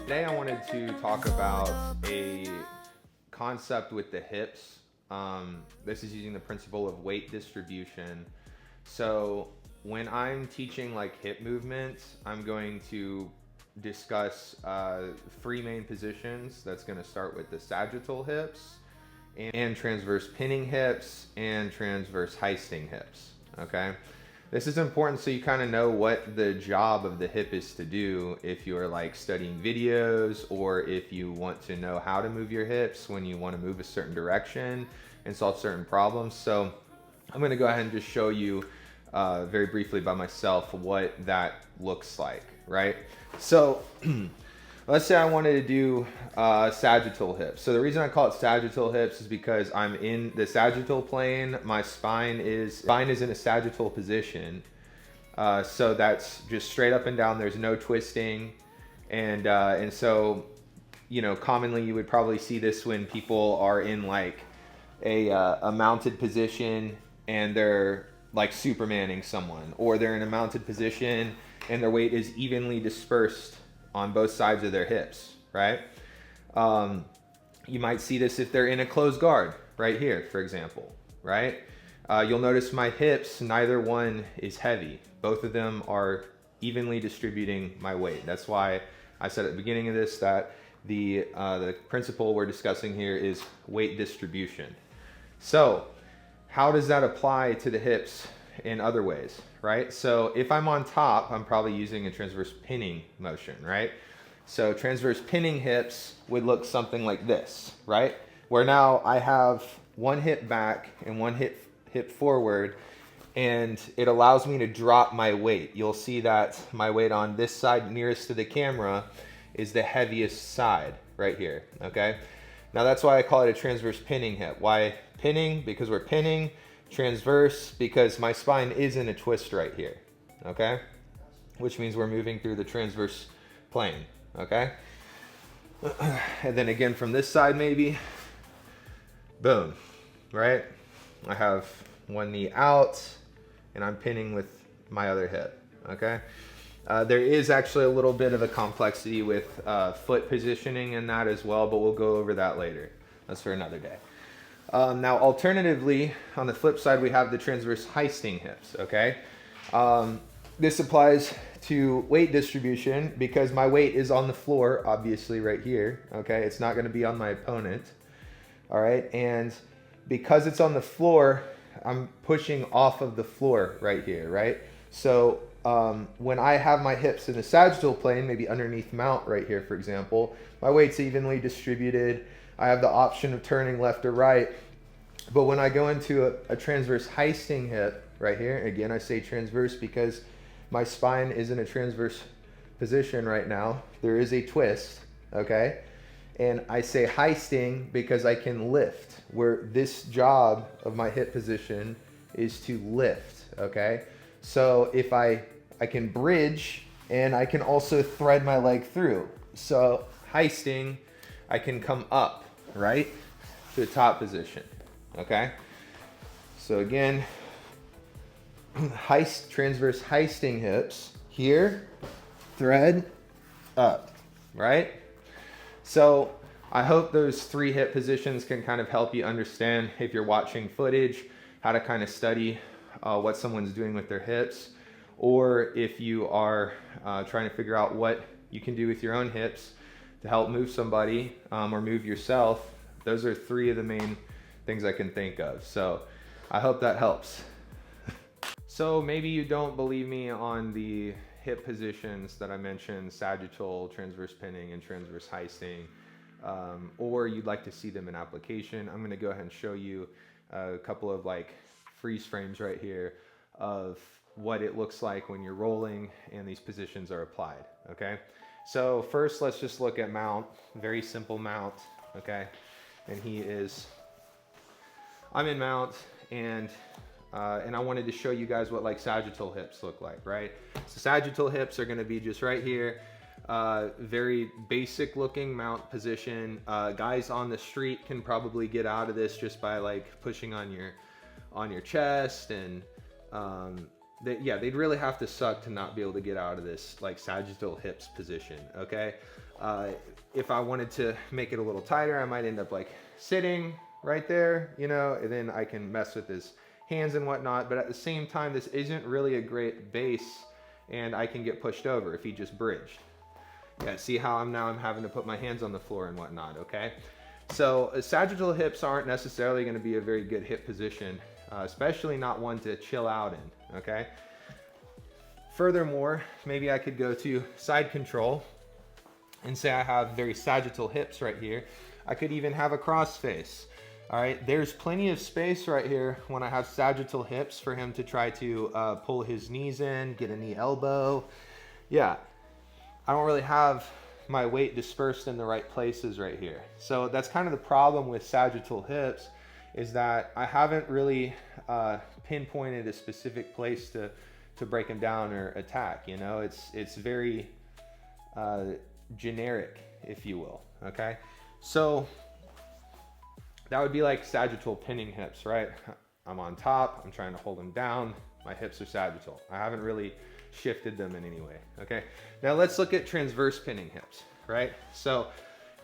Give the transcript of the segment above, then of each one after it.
Today I wanted to talk about a concept with the hips. This is using the principle of weight distribution. So when I'm teaching like hip movements, I'm going to discuss three main positions. That's going to start with the sagittal hips and transverse pinning hips and transverse heisting hips. Okay. This is important so you kind of know what the job of the hip is to do if you're like studying videos, or if you want to know how to move your hips when you want to move a certain direction and solve certain problems. So I'm going to go ahead and just show you very briefly by myself what that looks like, right? So let's say I wanted to do sagittal hips. So the reason I call it sagittal hips is because I'm in the sagittal plane. My spine is in a sagittal position. So that's just straight up and down. There's no twisting. And so, you know, commonly you would probably see this when people are in like a mounted position and they're like Supermaning someone, or they're in a mounted position and their weight is evenly dispersed on both sides of their hips, right? You might see this if they're in a closed guard, right here, for example, right? You'll notice my hips, neither one is heavy. Both of them are evenly distributing my weight. That's why I said at the beginning of this that the principle we're discussing here is weight distribution. So how does that apply to the hips in other ways, right? So if I'm on top, I'm probably using a transverse pinning motion, right? So transverse pinning hips would look something like this, right? Where now I have one hip back and one hip forward, and it allows me to drop my weight. You'll see that my weight on this side nearest to the camera is the heaviest side right here, okay? Now that's why I call it a transverse pinning hip. Why pinning? Because we're pinning. Transverse, because my spine is in a twist right here, okay? Which means we're moving through the transverse plane, okay? And then again from this side maybe, boom, right? I have one knee out and I'm pinning with my other hip, okay? There is actually a little bit of a complexity with foot positioning in that as well, but we'll go over that later. That's for another day. Now, alternatively, on the flip side, we have the transverse heisting hips, okay? This applies to weight distribution because my weight is on the floor, obviously, right here, okay? It's not going to be on my opponent, all right? And because it's on the floor, I'm pushing off of the floor right here, right? So when I have my hips in the sagittal plane, maybe underneath mount right here, for example, my weight's evenly distributed. I have the option of turning left or right. But when I go into a transverse heisting hip right here, again, I say transverse because my spine is in a transverse position right now. There is a twist, okay? And I say heisting because I can lift, where this job of my hip position is to lift, okay? So if I can bridge and I can also thread my leg through. So heisting, I can come up, right, to the top position, okay? So again, transverse heisting hips, here, thread, up, right? So I hope those three hip positions can kind of help you understand, if you're watching footage, how to kind of study what someone's doing with their hips, or if you are trying to figure out what you can do with your own hips to help move somebody or move yourself. Those are three of the main things I can think of. So I hope that helps. So maybe you don't believe me on the hip positions that I mentioned, sagittal, transverse pinning, and transverse heisting, or you'd like to see them in application. I'm gonna go ahead and show you a couple of like freeze frames right here of what it looks like when you're rolling and these positions are applied, okay? So first, let's just look at mount, very simple mount, okay? And I'm in mount, and I wanted to show you guys what like sagittal hips look like, right? So sagittal hips are gonna be just right here. Very basic looking mount position. Guys on the street can probably get out of this just by like pushing on your chest, and they'd really have to suck to not be able to get out of this like sagittal hips position. Okay. If I wanted to make it a little tighter, I might end up like sitting right there, you know, and then I can mess with his hands and whatnot. But at the same time, this isn't really a great base, and I can get pushed over if he just bridged. Yeah, see how I'm having to put my hands on the floor and whatnot, okay? So sagittal hips aren't necessarily going to be a very good hip position, especially not one to chill out in, okay? Furthermore, maybe I could go to side control and say I have very sagittal hips right here. I could even have a cross face. All right, there's plenty of space right here when I have sagittal hips for him to try to pull his knees in, get a knee elbow. Yeah, I don't really have my weight dispersed in the right places right here. So that's kind of the problem with sagittal hips, is that I haven't really pinpointed a specific place to break him down or attack. You know, it's very generic, if you will. Okay, so that would be like sagittal pinning hips, right? I'm on top, I'm trying to hold him down, my hips are sagittal. I haven't really shifted them in any way. Okay, now let's look at transverse pinning hips, right? So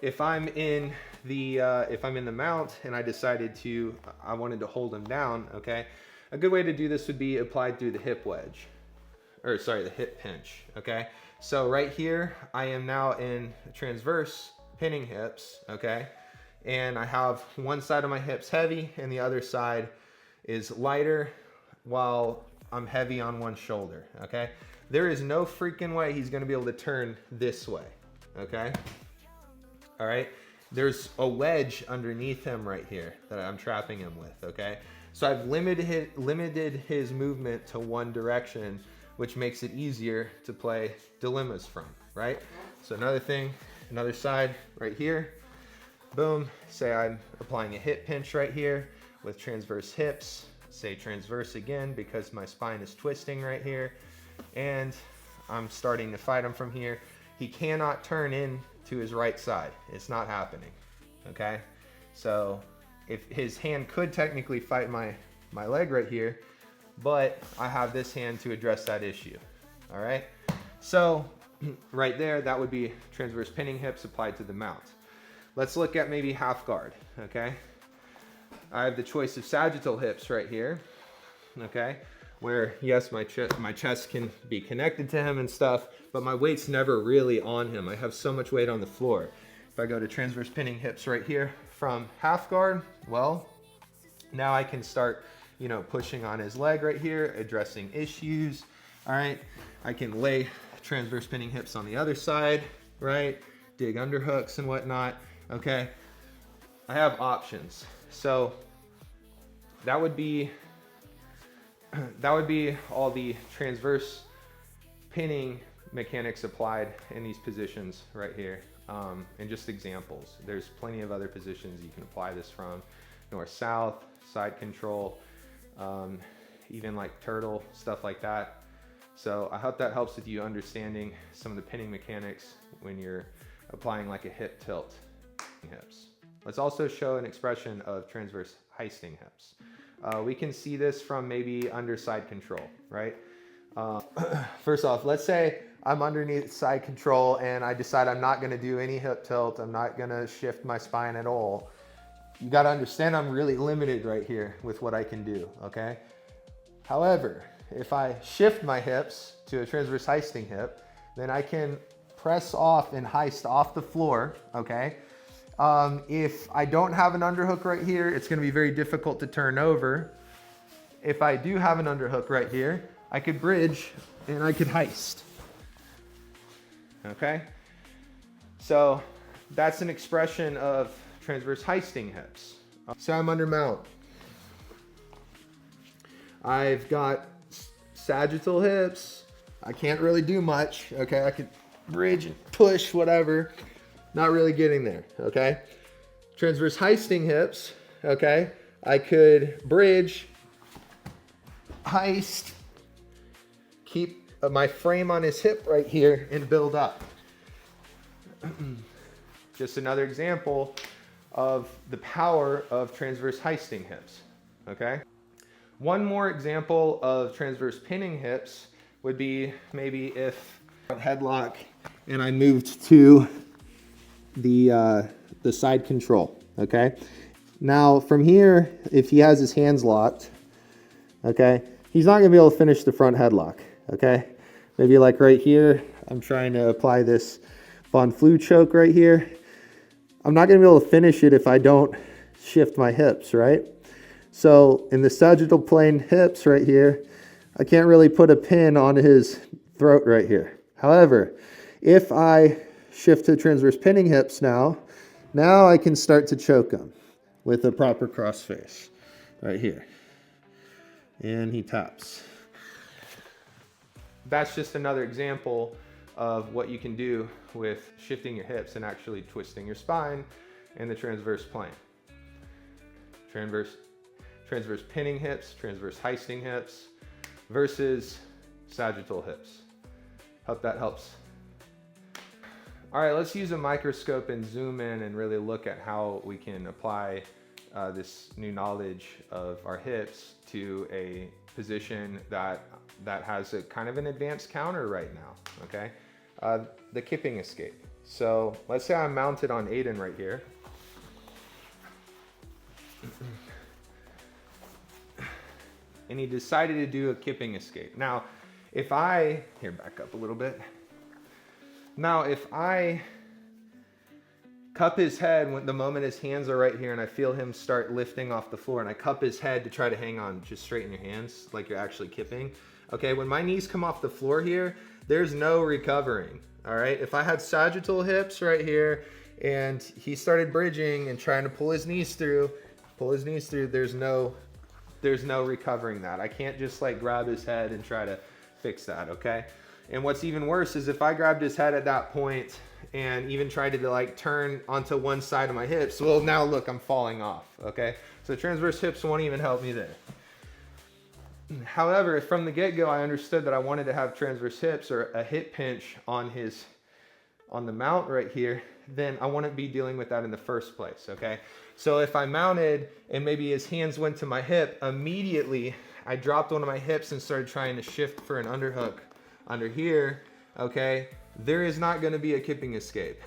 if I'm in the mount and I decided I wanted to hold him down, okay, a good way to do this would be applied through the hip wedge, or sorry, the hip pinch. Okay, so right here I am now in transverse pinning hips, okay, and I have one side of my hips heavy and the other side is lighter while I'm heavy on one shoulder. Okay, there is no freaking way he's going to be able to turn this way. Okay, all right, there's a wedge underneath him right here that I'm trapping him with. Okay, so I've limited his movement to one direction, which makes it easier to play dilemmas from, right? So another side right here, boom, say I'm applying a hip pinch right here with transverse hips, say transverse again because my spine is twisting right here, and I'm starting to fight him from here. He cannot turn in to his right side. It's not happening, okay? So if his hand could technically fight my leg right here, but I have this hand to address that issue, all right? So right there, that would be transverse pinning hips applied to the mount. Let's look at maybe half guard, okay? I have the choice of sagittal hips right here, okay? Where, yes, my chest can be connected to him and stuff, but my weight's never really on him. I have so much weight on the floor. If I go to transverse pinning hips right here from half guard, well, now I can start, you know, pushing on his leg right here, addressing issues, all right? I can lay transverse pinning hips on the other side, right? Dig underhooks and whatnot, okay? I have options. So that would be all the transverse pinning mechanics applied in these positions right here, and just examples. There's plenty of other positions you can apply this from, north, south, side control, even like turtle, stuff like that. So I hope that helps with you understanding some of the pinning mechanics when you're applying like a hip tilt hips. Let's also show an expression of transverse heisting hips. We can see this from maybe under side control, right? First off, let's say I'm underneath side control and I decide I'm not gonna do any hip tilt, I'm not gonna shift my spine at all. You gotta understand I'm really limited right here with what I can do, okay? However, if I shift my hips to a transverse heisting hip, then I can press off and heist off the floor, okay? If I don't have an underhook right here, it's gonna be very difficult to turn over. If I do have an underhook right here, I could bridge and I could heist, okay? So that's an expression of transverse heisting hips. So I'm under mount. I've got sagittal hips. I can't really do much, okay? I could bridge and push, whatever. Not really getting there, okay? Transverse heisting hips, okay? I could bridge, heist, keep my frame on his hip right here and build up. Just another example of the power of transverse heisting hips, okay? One more example of transverse pinning hips would be maybe if headlock and I moved to the side control, okay? Now from here, if he has his hands locked, okay, he's not gonna be able to finish the front headlock, okay? Maybe like right here, I'm trying to apply this von Flue choke right here. I'm not gonna be able to finish it if I don't shift my hips, right? So in the sagittal plane hips right here, I can't really put a pin on his throat right here. However, if I shift to transverse pinning hips now I can start to choke him with a proper crossface right here. And he taps. That's just another example of what you can do with shifting your hips and actually twisting your spine in the transverse plane. Transverse pinning hips, transverse heisting hips versus sagittal hips. Hope that helps. All right, let's use a microscope and zoom in and really look at how we can apply this new knowledge of our hips to a position that has a kind of an advanced counter right now, okay? The kipping escape. So let's say I'm mounted on Aiden right here. And he decided to do a kipping escape. Now, back up a little bit. Now, if I cup his head the moment his hands are right here and I feel him start lifting off the floor and I cup his head to try to hang on, just straighten your hands like you're actually kipping. Okay, when my knees come off the floor here, there's no recovering, all right? If I had sagittal hips right here and he started bridging and trying to pull his knees through, there's no recovering that. I can't just like grab his head and try to fix that, okay? And what's even worse is if I grabbed his head at that point and even tried to like turn onto one side of my hips, well now look, I'm falling off, okay? So transverse hips won't even help me there. However, if from the get-go I understood that I wanted to have transverse hips or a hip pinch on the mount right here, then I wouldn't be dealing with that in the first place, okay? So if I mounted and maybe his hands went to my hip, immediately I dropped one of my hips and started trying to shift for an underhook under here, okay, there is not going to be a kipping escape.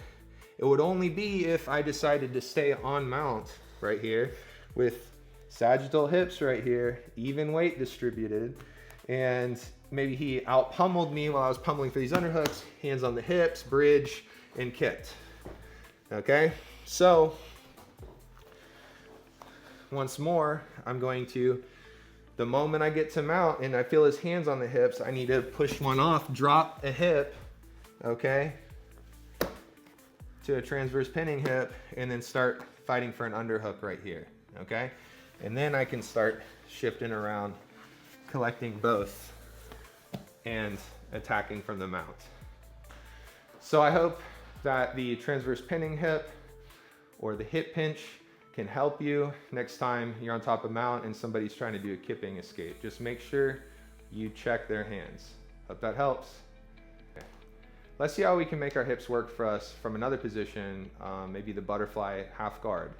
It would only be if I decided to stay on mount right here with sagittal hips right here, even weight distributed, and maybe he out pummeled me while I was pummeling for these underhooks, hands on the hips, bridge, and kicked. Okay, so once more, I'm going to, the moment I get to mount and I feel his hands on the hips, I need to push one off, drop a hip, okay, to a transverse pinning hip, and then start fighting for an underhook right here, okay? And then I can start shifting around, collecting both, and attacking from the mount. So I hope that the transverse pinning hip or the hip pinch can help you next time you're on top of mount and somebody's trying to do a kipping escape. Just make sure you check their hands. Hope that helps. Okay. Let's see how we can make our hips work for us from another position, maybe the butterfly half guard.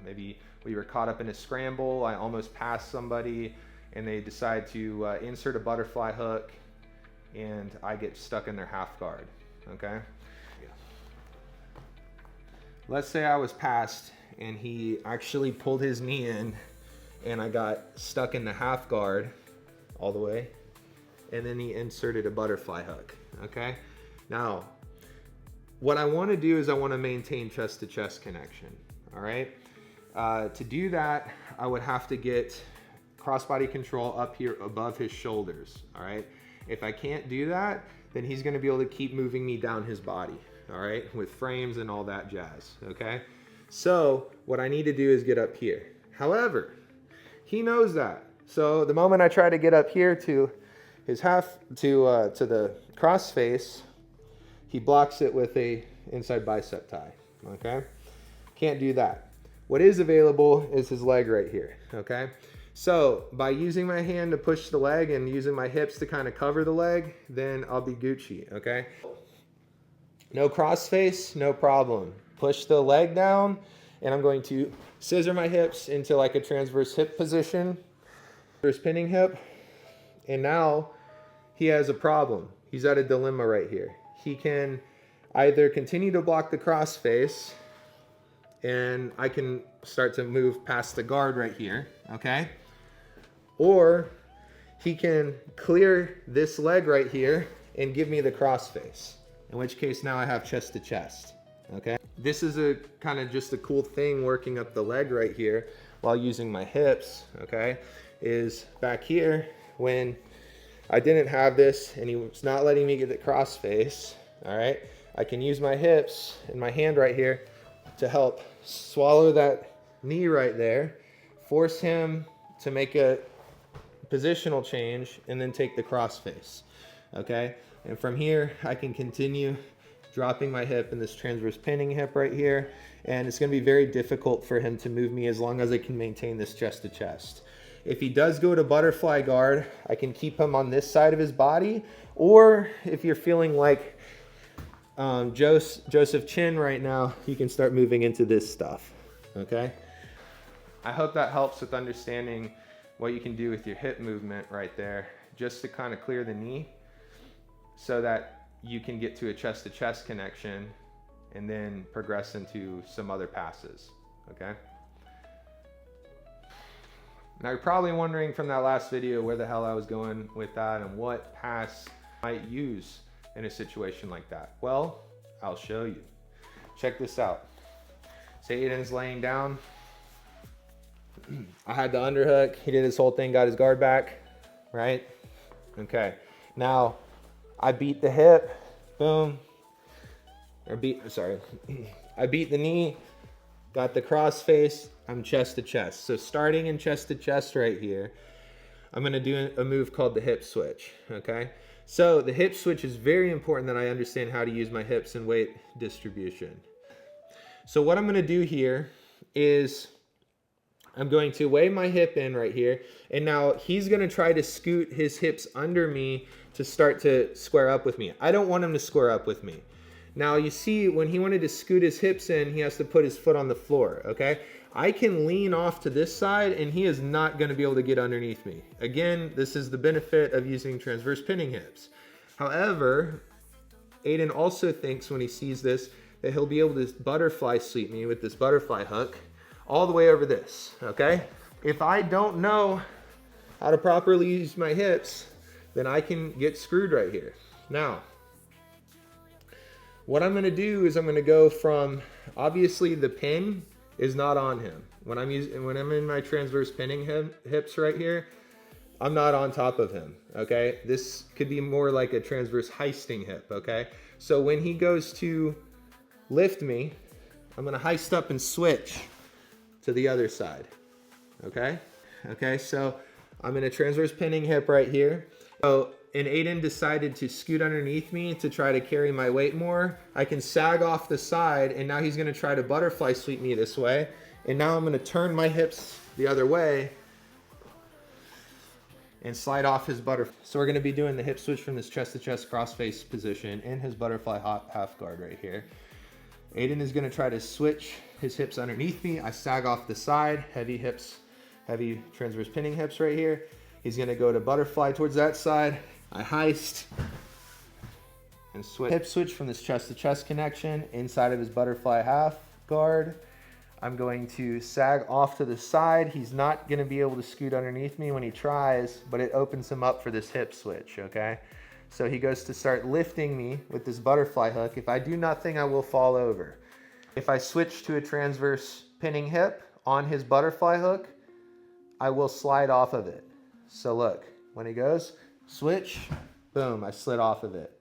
Maybe we were caught up in a scramble, I almost passed somebody and they decide to insert a butterfly hook and I get stuck in their half guard, okay? Let's say I was passed and he actually pulled his knee in and I got stuck in the half guard all the way, and then he inserted a butterfly hook, okay? Now, what I wanna do is I wanna maintain chest to chest connection, all right? To do that, I would have to get crossbody control up here above his shoulders, all right? If I can't do that, then he's gonna be able to keep moving me down his body, all right? With frames and all that jazz, okay? So what I need to do is get up here. However, he knows that. So the moment I try to get up here to his to the cross face, he blocks it with a inside bicep tie, okay? Can't do that. What is available is his leg right here, okay? So by using my hand to push the leg and using my hips to kind of cover the leg, then I'll be Gucci, okay? No crossface, no problem. Push the leg down, and I'm going to scissor my hips into like a transverse hip position. Transverse pinning hip. And now he has a problem. He's at a dilemma right here. He can either continue to block the crossface, and I can start to move past the guard right here, okay? Or he can clear this leg right here and give me the crossface, in which case now I have chest to chest, okay? This is a kind of just a cool thing working up the leg right here while using my hips, okay? Is back here when I didn't have this and he was not letting me get the crossface, all right? I can use my hips and my hand right here to help swallow that knee right there, force him to make a positional change, and then take the crossface, okay? And from here, I can continue dropping my hip in this transverse pinning hip right here, and it's gonna be very difficult for him to move me as long as I can maintain this chest to chest. If he does go to butterfly guard, I can keep him on this side of his body, or if you're feeling like Joseph Chin right now, you can start moving into this stuff, okay? I hope that helps with understanding what you can do with your hip movement right there, just to kind of clear the knee so that you can get to a chest-to-chest connection and then progress into some other passes, okay? Now you're probably wondering from that last video where the hell I was going with that and what pass I might use in a situation like that. Well, I'll show you. Check this out. Say Aiden's laying down. I had the underhook. He did his whole thing, got his guard back, right? Okay. Now I beat the hip, boom. I beat the knee, got the cross face. I'm chest to chest. So starting in chest to chest right here, I'm gonna do a move called the hip switch, okay? So the hip switch is very important that I understand how to use my hips and weight distribution. So what I'm gonna do here is I'm going to weigh my hip in right here, and now he's gonna try to scoot his hips under me to start to square up with me. I don't want him to square up with me. Now you see, when he wanted to scoot his hips in, he has to put his foot on the floor, okay? I can lean off to this side and he is not gonna be able to get underneath me. Again, this is the benefit of using transverse pinning hips. However, Aiden also thinks when he sees this that he'll be able to butterfly sweep me with this butterfly hook all the way over this, okay? If I don't know how to properly use my hips, then I can get screwed right here. Now, what I'm gonna do is I'm gonna go from, obviously the pin is not on him. When I'm in my transverse pinning hips right here, I'm not on top of him, okay? This could be more like a transverse heisting hip, okay? So when he goes to lift me, I'm gonna heist up and switch to the other side, okay? Okay, so I'm in a transverse pinning hip right here. So, and Aiden decided to scoot underneath me to try to carry my weight more. I can sag off the side, and now he's gonna try to butterfly sweep me this way. And now I'm gonna turn my hips the other way and slide off his butterfly. So we're gonna be doing the hip switch from this chest to chest crossface position in his butterfly half guard right here. Aiden is gonna try to switch his hips underneath me. I sag off the side, heavy hips, heavy transverse pinning hips right here. He's gonna go to butterfly towards that side. I heist and switch. Hip switch from this chest to chest connection inside of his butterfly half guard. I'm going to sag off to the side. He's not gonna be able to scoot underneath me when he tries, but it opens him up for this hip switch, okay? So he goes to start lifting me with this butterfly hook. If I do nothing, I will fall over. If I switch to a transverse pinning hip on his butterfly hook, I will slide off of it. So look, when he goes, switch, boom, I slid off of it.